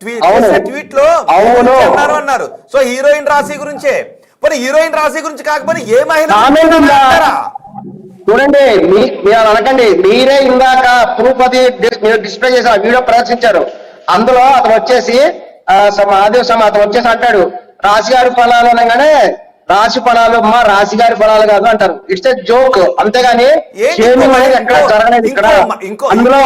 Tweet లో అన్నారు. So heroine రాశి గురించే, మరి హీరోయిన్ రాశి గురించి కాకపోతే ఏ మహిళ చూడండి, మీరు అనకండి. మీరే ఇందాక ప్రూఫ్ అది మీరు డిస్ప్లే చేసి వీడియో ప్రదర్శించారు. అందులో అతను వచ్చేసి అతను వచ్చేసి అంటాడు రాశి గారి ఫలాలు అనగానే రాశి ఫలాలు మా రాశి గారి ఫలాలు కాదు అంటారు. ఇట్స్ ఎ జోక్, అంతేగాని అనేది ఎక్కడ జరగలేదు. ఇక్కడ అందులో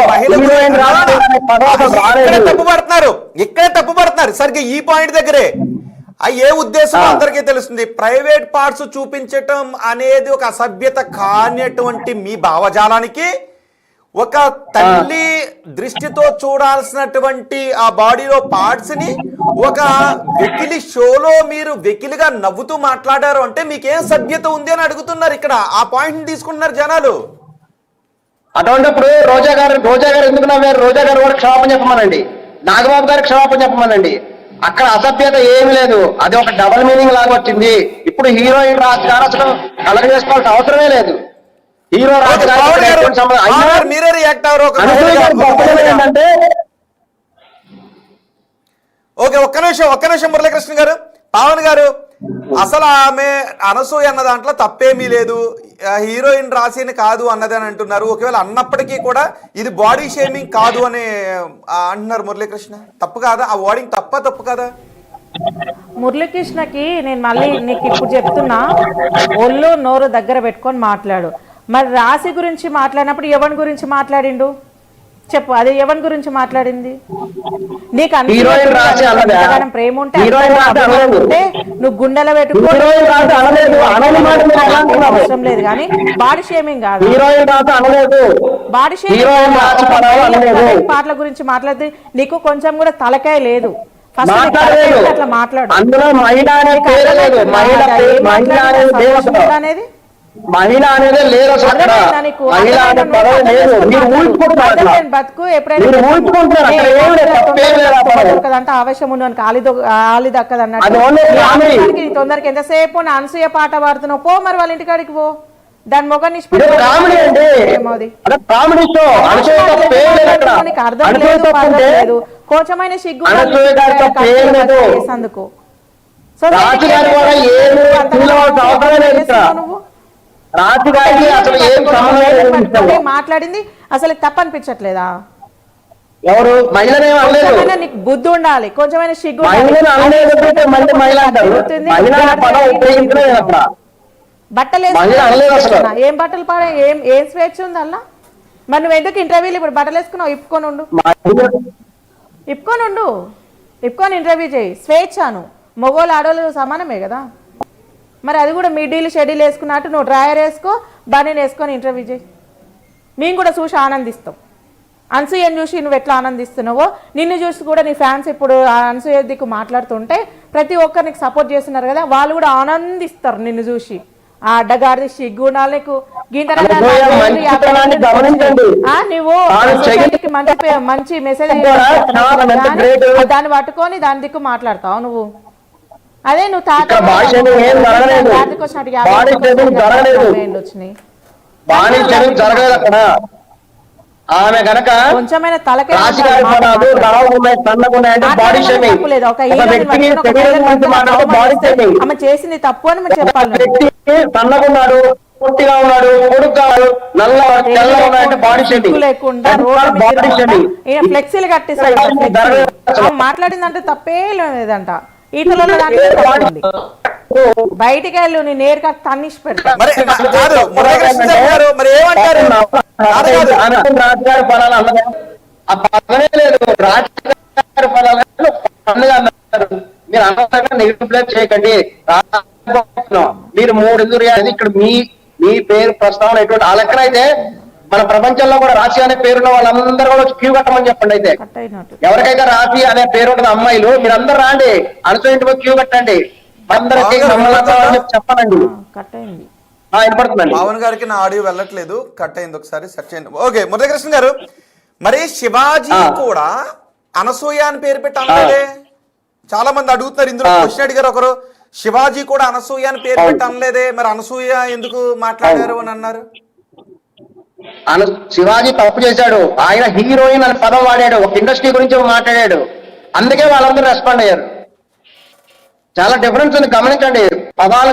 ఇక్కడే తప్పు పడుతున్నారు సరిగ్గా ఈ పాయింట్ దగ్గరే. ఏ ఉద్దేశం అందరికీ తెలుస్తుంది. ప్రైవేట్ పార్ట్స్ చూపించటం అనేది ఒక అసభ్యత కానిటువంటి మీ భావజాలానికి ఒక తల్లి దృష్టితో చూడాల్సినటువంటి ఆ బాడీలో పార్ట్స్ ని ఒక వెకిలి షోలో మీరు వెకిలిగా నవ్వుతూ మాట్లాడారు అంటే మీకేం సభ్యత ఉంది అని అడుగుతున్నారు. ఇక్కడ ఆ పాయింట్ ని తీసుకుంటున్నారు జనాలు. అటువంటిప్పుడు రోజా గారు ఎందుకు నవ్వారు? రోజా గారు కూడా క్షమాపణ చెప్పమనండి, నాగబాబు గారికి క్షమాపణ చెప్పమనండి. అక్కడ అసభ్యత ఏమి లేదు, అది ఒక డబల్ మీనింగ్ లాగా వచ్చింది. ఇప్పుడు హీరోయిన్ రాశి గారు అసలు కలర్ చేసుకోవాల్సిన అవసరమే లేదు. హీరో రాశి మీరే రియాక్ట్ అవ్వరు. ఓకే, ఒక్క నిమిషం మురళీకృష్ణ గారు. పవన్ గారు, అసలు ఆమె అనసూయ అన్న దాంట్లో తప్పేమీ లేదు, హీరోయిన్ రాశిని కాదు అన్నది అని అంటున్నారు. ఒకవేళ అన్నప్పటికీ కూడా ఇది బాడీ షేమింగ్ కాదు అని అంటున్నారు మురళీకృష్ణ. తప్పు కాదా? ఆ వర్డింగ్ తప్పు కదా? మురళీకృష్ణకి నేను మళ్ళీ నీకు ఇప్పుడు చెప్తున్నా, ఒళ్ళు నోరు దగ్గర పెట్టుకొని మాట్లాడు. మరి రాశి గురించి మాట్లాడినప్పుడు ఎవరి గురించి మాట్లాడిండు చెప్పు? అది ఎవరి గురించి మాట్లాడింది? నీకు ప్రేమ ఉంటే నువ్వు గుండెల పెట్టుకోవడం అవసరం లేదు, కానీ బాడీ షేమింగ్ కాదు. బాడీ షేమింగ్ పాటల గురించి మాట్లాడితే నీకు కొంచెం కూడా తలకాయ లేదు. ఫస్ట్ అట్లా మాట్లాడు. అనేది మహిళ అనేది లేదు బతుకు ఎప్పుడైనా ఆవేశం ఉండవు ఆలి దక్కదు అన్నట్టు తొందరకి ఎంతసేపు అనసూయ పాట పాడుతున్నావు, పో మరి వాళ్ళ ఇంటికాడికి పో. దాని మొగని అర్థం లేదు, కొంచెమైన సిగ్గు అందుకు. సో నువ్వు మాట్లాడింది అసలు తప్పనిపించట్లేదా? ఎవరు నీకు బుద్ధి ఉండాలి, కొంచెమైనా సిగ్గు. బట్టలు ఏం బట్టలు పాడే ఏం స్వేచ్ఛ ఉంది అలా? మరి నువ్వు ఎందుకు ఇంటర్వ్యూలు ఇప్పుడు బట్టలు వేసుకున్నావు? ఇప్పుకొని ఇంటర్వ్యూ చేయి. స్వేచ్ఛను మగోళ్ళు ఆడవాళ్ళు సమానమే కదా. మరి అది కూడా మిడ్డీలు షెడ్యూల్ వేసుకున్నట్టు నువ్వు డ్రాయర్ వేసుకో, బనీని వేసుకొని ఇంటర్వ్యూ చేయి. మేము కూడా చూసి ఆనందిస్తాం. అనసూయని చూసి నువ్వు ఎట్లా ఆనందిస్తున్నావో నిన్ను చూసి కూడా నీ ఫ్యాన్స్ ఇప్పుడు అనసూయ దిక్కు మాట్లాడుతుంటే ప్రతి ఒక్కరు నీకు సపోర్ట్ చేస్తున్నారు కదా, వాళ్ళు కూడా ఆనందిస్తారు నిన్ను చూసి. ఆ అడ్డగాడిది సిగ్గుండాలి నీకు. నువ్వు మంచి మెసేజ్ దాన్ని పట్టుకొని దాని దిక్కు మాట్లాడతావు నువ్వు. అదే నువ్వు ఆమె గనక కొంచెమైనా తలకే ఆమె చేసింది తప్పు అని చెప్పాలి. సన్నగున్నాడు, పొట్టిగా ఉన్నాడు, పొడుగ్గా ఉన్నాడు, బాడీ షేమింగ్ లేకుండా ఫ్లెక్సీలు కట్టేసాడు. మాట్లాడిందంటే తప్పే లేదంట. ఈటలో బయటికి వెళ్ళు, నీ నేరు కట్టి తన్నిసి పెడతా. రాజుగారి ఫలాలు అన్నది ఆ పదనే లేదు. రాజుగారి ఫలాలు మీరు అనవసరంగా నెగిటివ్ ప్లేస్ చేయకండి. మీరు 3 ఇక్కడ మీ పేరు ప్రస్తావన ఎటువంటి ఆ లెక్కన అయితే మన ప్రపంచంలో కూడా రాశి అనే పేరున్న వాళ్ళందరూ కూడా క్యూ కట్టమని చెప్పండి. అయితే ఎవరికైతే రాశి అనే పేరు ఉంటుంది అమ్మాయిలు, మీరు అందరు రాండి, అనసూయ ఇంటి క్యూ కట్టండి. అందరికీ చెప్పాలండి. పవన్ గారికి నా ఆడియో వెళ్ళట్లేదు, కట్ అయింది, ఒకసారి సెర్చ్ చేయండి. ఓకే, మురళీకృష్ణ గారు, మరి శివాజీ కూడా అనసూయ అని పేరు పెట్టి అనలేదే? చాలా మంది అడుగుతున్నారు. ఇందులో క్వశ్చన్ అడిగారు ఒకరు, శివాజీ కూడా అనసూయ అని పేరు పెట్టి అనలేదే, మరి అనసూయ ఎందుకు మాట్లాడారు అని అన్నారు. శివాజీ తప్పు చేశాడు. ఆయన హీరోయిన్ అనే పదం వాడాడు, ఒక ఇండస్ట్రీ గురించి మాట్లాడాడు. అందుకే వాళ్ళందరూ రెస్పాండ్ అయ్యారు. చాలా డిఫరెన్స్ ఉంది, గమనించండి. పదాలు